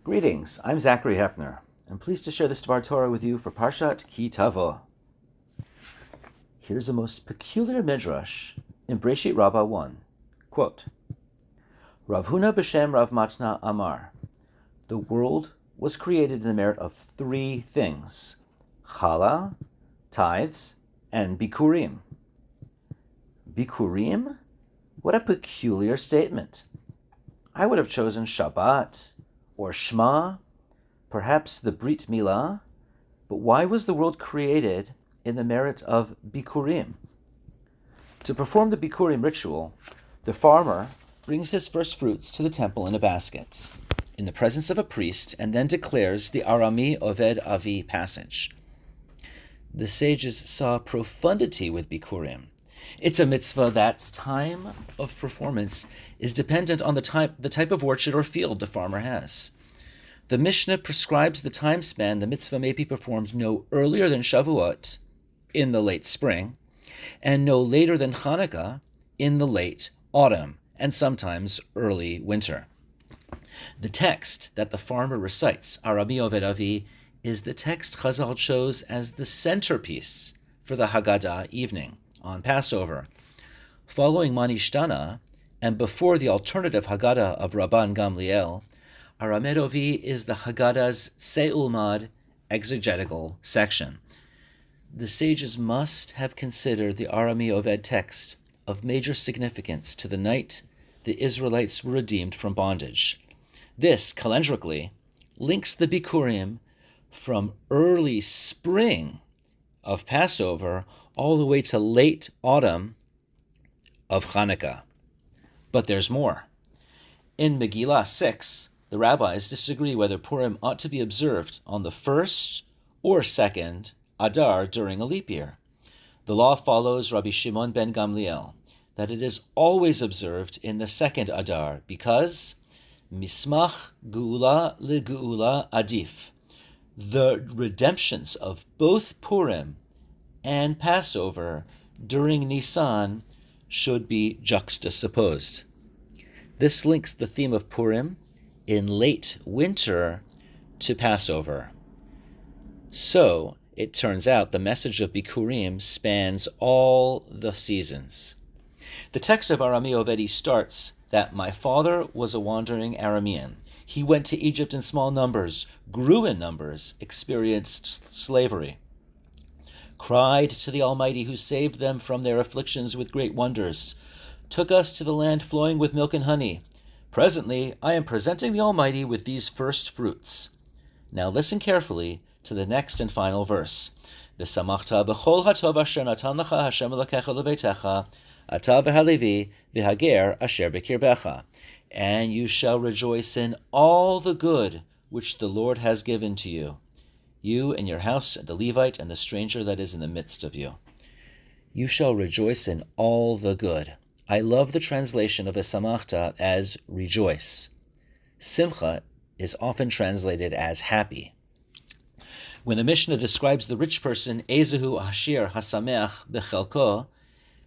Greetings, I'm Zachary Hepner. I'm pleased to share this Dvar Torah with you for Parashat Ki Tavo. Here's a most peculiar midrash in Bereshit Rabbah 1. Quote, Rabbi Hunna b'shem Rabbi Matanah amar, the world was created in the merit of three things, challah, tithes, and bikurim. Bikurim? What a peculiar statement. I would have chosen Shabbat, or Shema, perhaps the Brit Milah, but why was the world created in the merit of Bikurim? To perform the Bikurim ritual, the farmer brings his first fruits to the temple in a basket, in the presence of a priest, and then declares the Arami Oved Avi passage. The sages saw profundity with Bikurim. It's a mitzvah that's time of performance is dependent on the type of orchard or field the farmer has. The Mishnah prescribes the time span the mitzvah may be performed no earlier than Shavuot, in the late spring, and no later than Hanukkah, in the late autumn, and sometimes early winter. The text that the farmer recites, Arami Oved Avi, is the text Chazal chose as the centerpiece for the Haggadah evening on Passover. Following Manishtana, and before the alternative Haggadah of Rabban Gamliel, Arami Ovi is the Haggadah's Se'ulmad exegetical section. The sages must have considered the Arami Oved text of major significance to the night the Israelites were redeemed from bondage. This, calendrically, links the Bikurim from early spring of Passover all the way to late autumn of Hanukkah. But there's more. In Megillah 6, the rabbis disagree whether Purim ought to be observed on the first or second Adar during a leap year. The law follows Rabbi Shimon ben Gamliel that it is always observed in the second Adar because Mismach Geula leGeula Adif. The redemptions of both Purim and Passover during Nisan should be juxtaposed. This links the theme of Purim in late winter to Passover. So, it turns out the message of Bikurim spans all the seasons. The text of Arami Ovedi starts that my father was a wandering Aramean. He went to Egypt in small numbers, grew in numbers, experienced slavery, cried to the Almighty who saved them from their afflictions with great wonders, took us to the land flowing with milk and honey. Presently, I am presenting the Almighty with these first fruits. Now listen carefully to the next and final verse. V'samachta b'chol hatov asher natan lecha Hashem Elokecha leveitecha, ata v'halevi v'hager asher b'kirbecha. And you shall rejoice in all the good which the Lord has given to you, you and your house, and the Levite, and the stranger that is in the midst of you. You shall rejoice in all the good. I love the translation of V'samachta as rejoice. Simcha is often translated as happy. When the Mishnah describes the rich person, Ezehu Hashir Hasameach Bechelko,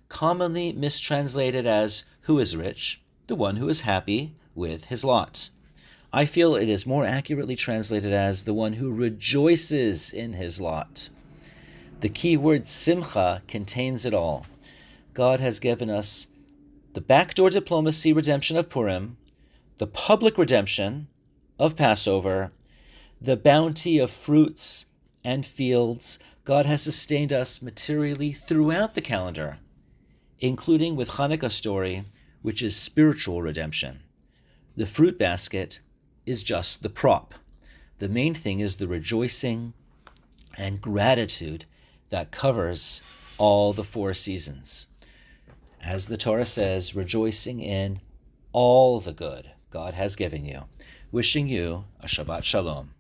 commonly mistranslated as who is rich, the one who is happy with his lot. I feel it is more accurately translated as the one who rejoices in his lot. The key word simcha contains it all. God has given us the backdoor diplomacy redemption of Purim, the public redemption of Passover, the bounty of fruits and fields. God has sustained us materially throughout the calendar, including with Hanukkah story, which is spiritual redemption. The fruit basket is just the prop. The main thing is the rejoicing and gratitude that covers all the four seasons. As the Torah says, rejoicing in all the good God has given you. Wishing you a Shabbat Shalom.